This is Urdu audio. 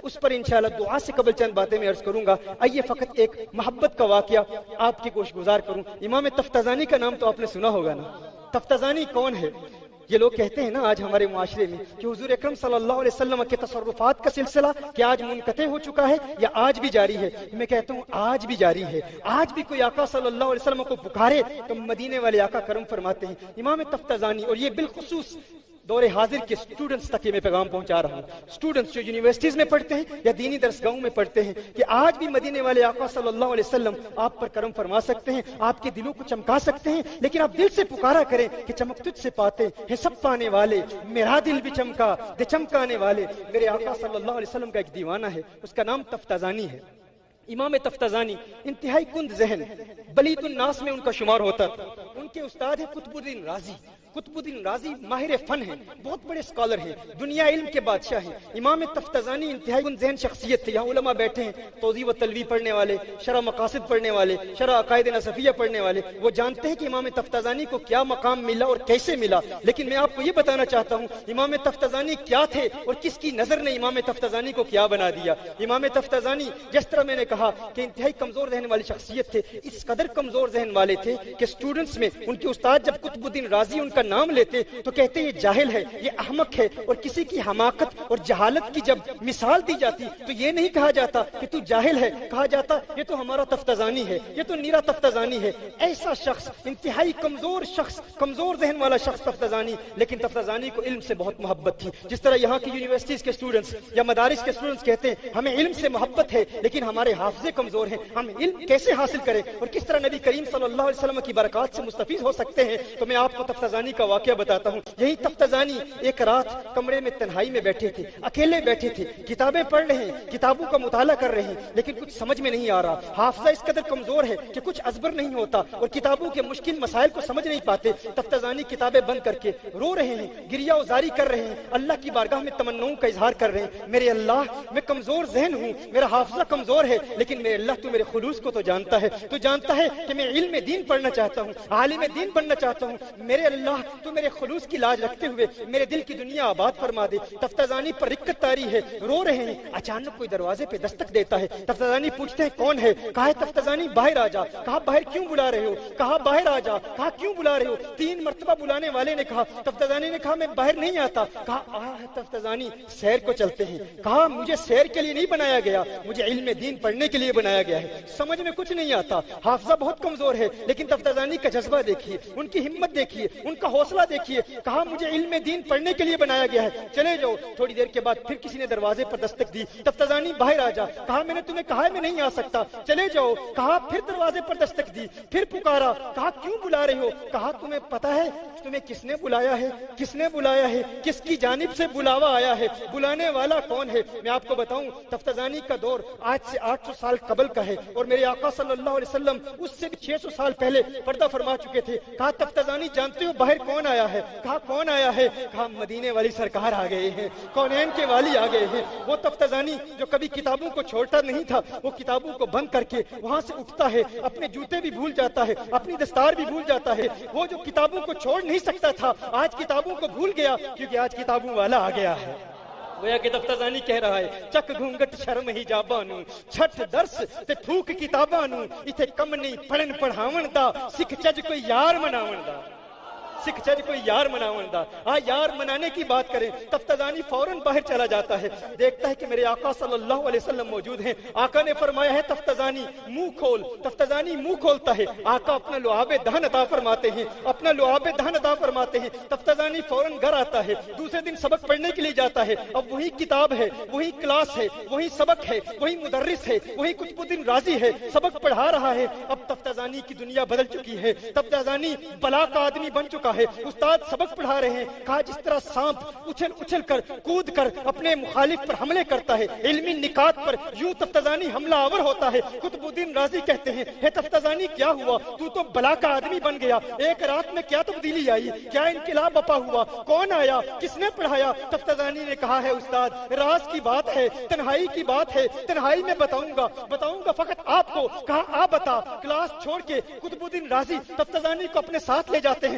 اس پر انشاءاللہ دعا سے قبل چند باتیں میں عرض کروں گا. آئیے فقط ایک محبت کا واقعہ آپ کی گوش گزار کروں. امام تفتزانی کا نام تو آپ نے سنا ہوگا نا. تفتزانی کون ہے؟ یہ لوگ کہتے ہیں نا آج ہمارے معاشرے میں کہ حضور اکرم صلی اللہ علیہ وسلم کے تصرفات کا سلسلہ کہ آج منقطع ہو چکا ہے یا آج بھی جاری ہے. میں کہتا ہوں آج بھی جاری ہے. آج بھی کوئی آقا صلی اللہ علیہ وسلم کو پکارے تو مدینے والے آقا کرم فرماتے ہیں. امام تفتزانی، اور یہ بالخصوص دور حاضر کے اسٹوڈنٹس تک یہ میں پیغام پہنچا رہا ہوں. اسٹوڈنٹس جو یونیورسٹیز میں پڑھتے ہیں یا دینی درسگاہوں میں پڑھتے ہیں کہ آج بھی مدینے والے آقا صلی اللہ علیہ وسلم آپ پر کرم فرما سکتے ہیں، آپ کے دلوں کو چمکا سکتے ہیں. لیکن آپ دل سے پکارا کریں کہ چمک تجھ سے پاتے ہیں سب پانے والے، میرا دل بھی چمکا دے چمکانے والے. میرے آقا صلی اللہ علیہ وسلم کا ایک دیوانہ ہے، اس کا نام تفتزانی ہے. امام تفتزانی انتہائی کند ذہن، بلید الناس میں ان کا شمار ہوتا تھا. ان کے استاد ہیں قطب الدین رازی. قطب الدین رازی ماہر فن ہیں، بہت بڑے اسکالر ہیں، دنیا علم کے بادشاہ ہیں. امام تفتزانی انتہائی کند ذہن شخصیت تھے. یہاں علماء بیٹھے ہیں، توضیح و تلویح پڑھنے والے، شرح مقاصد پڑھنے والے، شرح عقائد نصفیہ پڑھنے والے. وہ جانتے ہیں کہ امام تفتزانی کو کیا مقام ملا اور کیسے ملا. لیکن میں آپ کو یہ بتانا چاہتا ہوں امام تفتزانی کیا تھے اور کس کی نظر نے امام تفتزانی کو کیا بنا دیا. امام تفتزانی جس طرح میں نے کہا کہ انتہائی کمزور ذہن والی شخصیت تھے، اس قدر کمزور ذہن والے تھے کہ اسٹوڈنٹس میں ان کے استاد جب قطب الدین رازی ان کا نام لیتے تو کہتے یہ جاہل ہے، یہ احمق ہے. اور کسی کی حماقت اور جہالت کی جب مثال دی جاتی تو یہ نہیں کہا جاتا کہ تو جاہل ہے، کہا جاتا یہ تو ہمارا تفتزانی ہے، یہ تو نیرا تفتزانی ہے. ایسا شخص، انتہائی کمزور شخص، کمزور ذہن والا شخص تفتزانی. لیکن تفتزانی کو علم سے بہت محبت تھی. جس طرح یہاں کی یونیورسٹیز کے اسٹوڈنٹس یا مدارس کے اسٹوڈنٹس کہتے ہیں ہمیں علم سے محبت ہے لیکن ہمارے حافظے کمزور ہیں، ہم علم کیسے حاصل کریں اور کس طرح نبی کریم صلی اللہ علیہ وسلم کی برکات سے مستفید ہو سکتے ہیں. تو میں آپ کو تفتزانی کا واقعہ بتاتا ہوں. یہی تفتزانی ایک رات کمرے میں تنہائی میں بیٹھے تھے، اکیلے بیٹھے تھے، کتابیں پڑھ رہے ہیں، کتابوں کا مطالعہ کر رہے ہیں، لیکن کچھ سمجھ میں نہیں آ رہا. حافظہ اس قدر کمزور ہے کہ کچھ ازبر نہیں ہوتا اور کتابوں کے مشکل مسائل کو سمجھ نہیں پاتے. تفتزانی کتابیں بند کر کے رو رہے ہیں، گریہ وزاری کر رہے ہیں، اللہ کی بارگاہ میں تمناؤں کا اظہار کر رہے ہیں. میرے اللہ، میں کمزور ذہن ہوں، میرا حافظہ کمزور ہے، لیکن میرے اللہ تو میرے خلوص کو تو جانتا ہے. تو جانتا ہے کہ میں علم دین پڑھنا چاہتا ہوں، عالم دین بننا چاہتا ہوں. میرے اللہ تو میرے خلوص کی لاج رکھتے ہوئے میرے دل کی دنیا آباد فرما دے. تفتزانی پر رکت طاری ہے، رو رہے ہیں. اچانک کوئی دروازے پہ دستک دیتا ہے. تفتزانی پوچھتے ہیں کون ہے؟ کہا ہے تفتزانی باہر آ جا. کہا باہر کیوں بلا رہے ہو؟ کہا باہر آ جا. کہا کیوں بلا رہے ہو؟ 3 مرتبہ بلانے والے نے کہا. تفتزانی نے کہا میں باہر نہیں آتا. کہا تفتزانی سیر کو چلتے ہیں. کہا مجھے سیر کے لیے نہیں بنایا گیا، مجھے علم دین پڑھنے کے لیے بنایا گیا ہے. سمجھ میں کچھ نہیں آتا، حافظہ بہت کمزور ہے، لیکن تفتزانی کا جذبہ دیکھیے، ان کی ہمت دیکھیے، ان کا حوصلہ دیکھیے. کہا مجھے علم دین پڑھنے کے لیے بنایا گیا ہے، چلے جاؤ. تھوڑی دیر کے بعد پھر کسی نے دروازے پر دستک دی. تفتزانی باہر آ جا. کہا میں نے تمہیں کہا ہے میں نہیں آ سکتا، چلے جاؤ. کہا پھر دروازے پر دستک دی، پھر پکارا. کہا کیوں بلا رہے ہو؟ کہا تمہیں پتا ہے تمہیں کس نے بلایا ہے؟ کس نے بلایا ہے؟ کس کی جانب سے بلاوا آیا ہے؟ بلانے والا کون ہے؟ میں آپ کو بتاؤں تفتزانی کا دور آج سے 800 سال قبل کا ہے اور میرے آقا صلی اللہ علیہ وسلم اس سے بھی 600 سال پہلے پردہ فرما چکے تھے. کہا تفتزانی جانتے ہو باہر کون آیا ہے؟ کہا کون آیا ہے؟ کہا مدینے والی سرکار آ گئے ہیں، کونین کے والی آ گئے ہیں. وہ تفتزانی جو کبھی کتابوں کو چھوڑتا نہیں تھا، وہ کتابوں کو بند کر کے وہاں سے اٹھتا ہے، اپنے جوتے بھی بھول جاتا ہے، اپنی دستار بھی بھول جاتا ہے. وہ جو کتابوں کو چھوڑ نہیں سکتا تھا آج کتابوں کو بھول گیا کیونکہ آج کتابوں والا آ گیا ہے. گویا کہ تفتزانی کہہ رہا ہے چک گھونگٹ شرم ہی جابانو چھٹ درس تے پھوک کتابانو ایتھے کم نہیں پڑھن پڑھاون دا سکھ چج کوئی یار مناون دا. سکھ چج کوئی یار مناون دا. یار منانے کی بات کریں تفتزانی فوراً باہر چلا جاتا ہے، دیکھتا ہے کہ میرے آقا صلی اللہ علیہ وسلم موجود ہیں. آقا نے فرمایا ہے تفتزانی منہ کھول. تفتزانی منہ کھولتا ہے. آقا اپنا لعاب دہن عطا فرماتے ہیں، اپنا لعاب دہن عطا فرماتے ہیں. تفتزانی فوراً گھر آتا ہے، دوسرے دن سبق پڑھنے کے لیے جاتا ہے. اب وہی کتاب ہے، وہی کلاس ہے، وہی سبق ہے، وہی مدرس ہے، وہی قطب الدین رازی ہے، سبق پڑھا رہا ہے. اب تفتزانی کی دنیا بدل چکی ہے. تفتزانی بلا کا آدمی بن چکا ہے. استاد سبق پڑھا رہے ہیں. کہا جس طرح سانپ اچھل اچھل کر کود کر اپنے مخالف پر حملے کرتا ہے، علمی نکات پر یوں تفتزانی حملہ آور ہوتا ہے. قطب الدین رازی کہتے ہیں ہے تفتزانی کیا ہوا؟ تو بلا کا آدمی بن گیا. ایک رات میں کیا تبدیلی آئی؟ کیا انقلاب بپا ہوا؟ کون آیا؟ کس نے پڑھایا؟ تفتزانی نے کہا ہے استاد راز کی بات ہے، تنہائی کی بات ہے، تنہائی میں بتاؤں گا فقط آپ کو. کہا آپ بتا. کلاس چھوڑ کے قطب الدین رازی تفتزانی کو اپنے ساتھ لے جاتے ہیں.